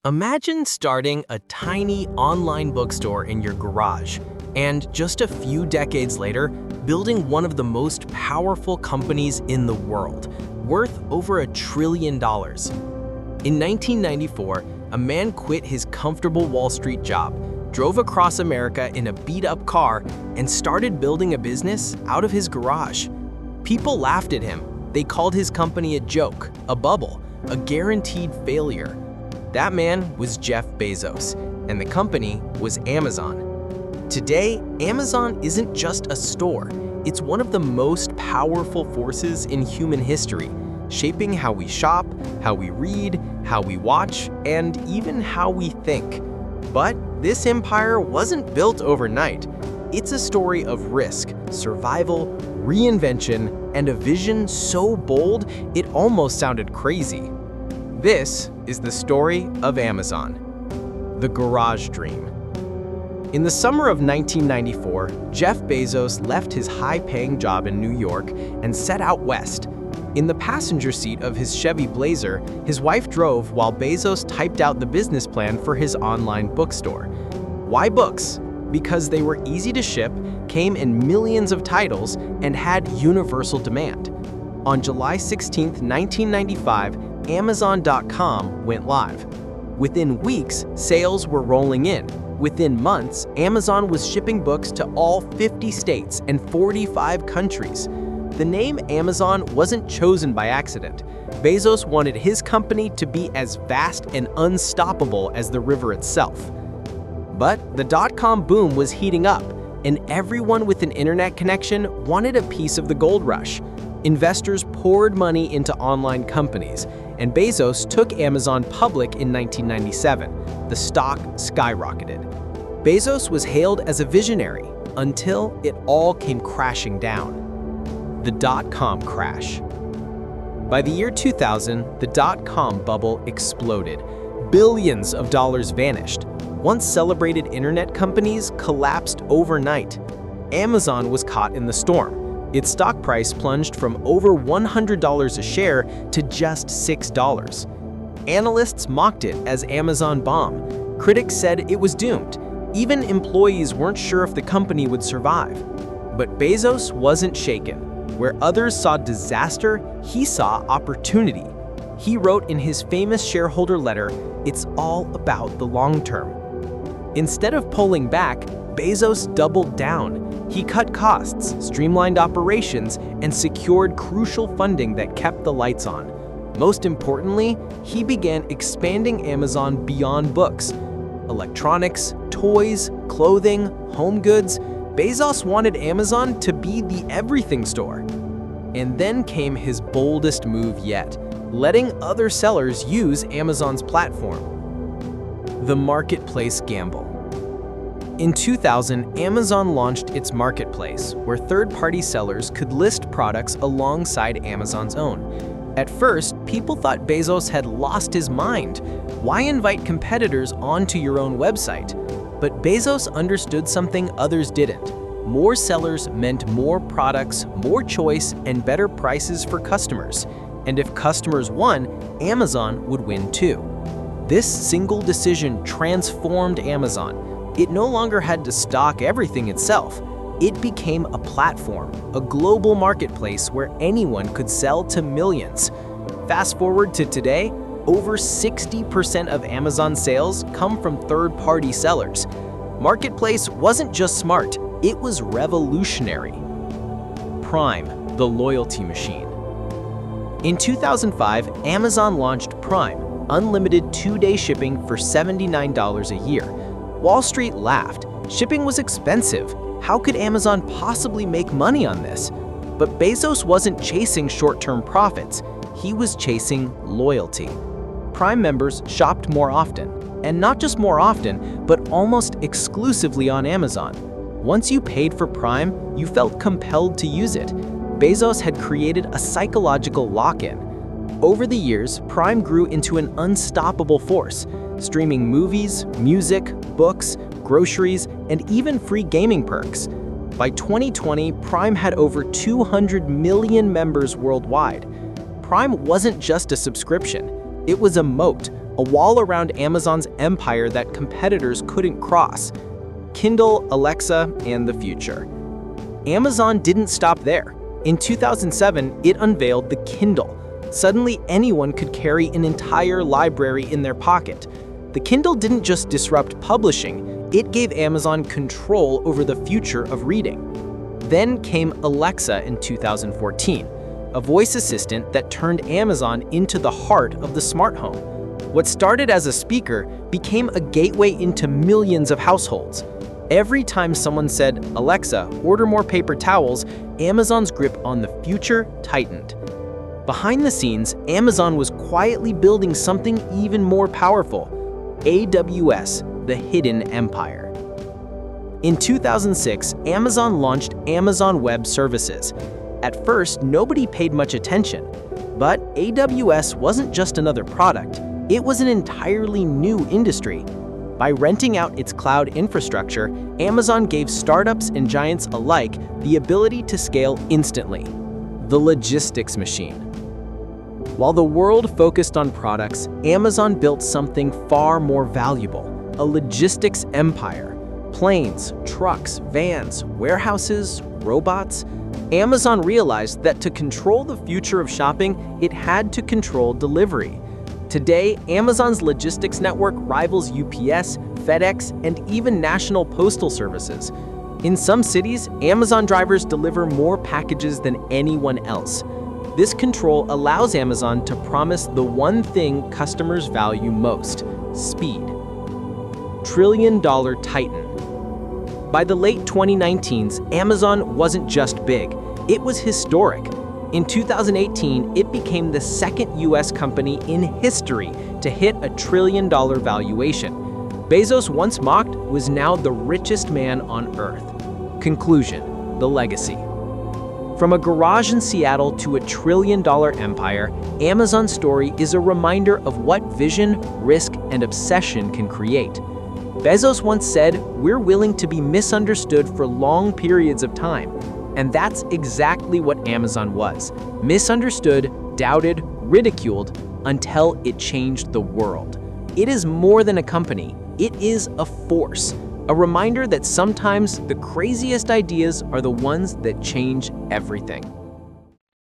Imagine starting a tiny online bookstore in your garage, and just a few decades later, building one of the most powerful companies in the world, worth over $1 trillion. In 1994, a man quit his comfortable Wall Street job, drove across America in a beat-up car, and started building a business out of his garage. People laughed at him. They called his company a joke, a bubble, a guaranteed failure. That man was Jeff Bezos, and the company was Amazon. Today, Amazon isn't just a store. It's one of the most powerful forces in human history, shaping how we shop, how we read, how we watch, and even how we think. But this empire wasn't built overnight. It's a story of risk, survival, reinvention, and a vision so bold it almost sounded crazy. This is the story of Amazon, the garage dream. In the summer of 1994, Jeff Bezos left his high-paying job in New York and set out west. In the passenger seat of his Chevy Blazer, his wife drove while Bezos typed out the business plan for his online bookstore. Why books? Because they were easy to ship, came in millions of titles, and had universal demand. On July 16, 1995, Amazon.com went live. Within weeks, sales were rolling in. Within months, Amazon was shipping books to all 50 states and 45 countries. The name Amazon wasn't chosen by accident. Bezos wanted his company to be as vast and unstoppable as the river itself. But the dot-com boom was heating up, and everyone with an internet connection wanted a piece of the gold rush. Investors poured money into online companies, and Bezos took Amazon public in 1997. The stock skyrocketed. Bezos was hailed as a visionary until it all came crashing down. The dot-com crash. By the year 2000, the dot-com bubble exploded. Billions of dollars vanished. Once celebrated internet companies collapsed overnight. Amazon was caught in the storm. Its stock price plunged from over $100 a share to just $6. Analysts mocked it as Amazon bomb. Critics said it was doomed. Even employees weren't sure if the company would survive. But Bezos wasn't shaken. Where others saw disaster, he saw opportunity. He wrote in his famous shareholder letter, "It's all about the long term." Instead of pulling back, Bezos doubled down. He cut costs, streamlined operations, and secured crucial funding that kept the lights on. Most importantly, he began expanding Amazon beyond books. Electronics, toys, clothing, home goods. Bezos wanted Amazon to be the everything store. And then came his boldest move yet, letting other sellers use Amazon's platform. The marketplace gamble. In 2000, Amazon launched its marketplace, where third-party sellers could list products alongside Amazon's own. At first, people thought Bezos had lost his mind. Why invite competitors onto your own website? But Bezos understood something others didn't. More sellers meant more products, more choice, and better prices for customers. And if customers won, Amazon would win too. This single decision transformed Amazon. It no longer had to stock everything itself. It became a platform, a global marketplace where anyone could sell to millions. Fast forward to today, over 60% of Amazon sales come from third-party sellers. Marketplace wasn't just smart, it was revolutionary. Prime, the loyalty machine. In 2005, Amazon launched Prime, unlimited 2-day shipping for $79 a year. Wall Street laughed. Shipping was expensive. How could Amazon possibly make money on this? But Bezos wasn't chasing short-term profits. He was chasing loyalty. Prime members shopped more often. And not just more often, but almost exclusively on Amazon. Once you paid for Prime, you felt compelled to use it. Bezos had created a psychological lock-in. Over the years, Prime grew into an unstoppable force, streaming movies, music, books, groceries, and even free gaming perks. By 2020, Prime had over 200 million members worldwide. Prime wasn't just a subscription. It was a moat, a wall around Amazon's empire that competitors couldn't cross. Kindle, Alexa, and the future. Amazon didn't stop there. In 2007, it unveiled the Kindle. Suddenly, anyone could carry an entire library in their pocket. The Kindle didn't just disrupt publishing, it gave Amazon control over the future of reading. Then came Alexa in 2014, a voice assistant that turned Amazon into the heart of the smart home. What started as a speaker became a gateway into millions of households. Every time someone said, "Alexa, order more paper towels," Amazon's grip on the future tightened. Behind the scenes, Amazon was quietly building something even more powerful: AWS, the hidden empire. In 2006, Amazon launched Amazon Web Services. At first, nobody paid much attention, but AWS wasn't just another product, it was an entirely new industry. By renting out its cloud infrastructure, Amazon gave startups and giants alike the ability to scale instantly. The logistics machine. While the world focused on products, Amazon built something far more valuable: a logistics empire. Planes, trucks, vans, warehouses, robots. Amazon realized that to control the future of shopping, it had to control delivery. Today, Amazon's logistics network rivals UPS, FedEx, and even national postal services. In some cities, Amazon drivers deliver more packages than anyone else. This control allows Amazon to promise the one thing customers value most: speed. Trillion-dollar titan. By the late 2019s, Amazon wasn't just big, it was historic. In 2018, it became the second US company in history to hit a $1 trillion valuation. Bezos, once mocked, was now the richest man on Earth. Conclusion: the legacy. From a garage in Seattle to a $1 trillion empire, Amazon's story is a reminder of what vision, risk, and obsession can create. Bezos once said, "We're willing to be misunderstood for long periods of time." And that's exactly what Amazon was: misunderstood, doubted, ridiculed, until it changed the world. It is more than a company, it is a force. A reminder that sometimes the craziest ideas are the ones that change everything.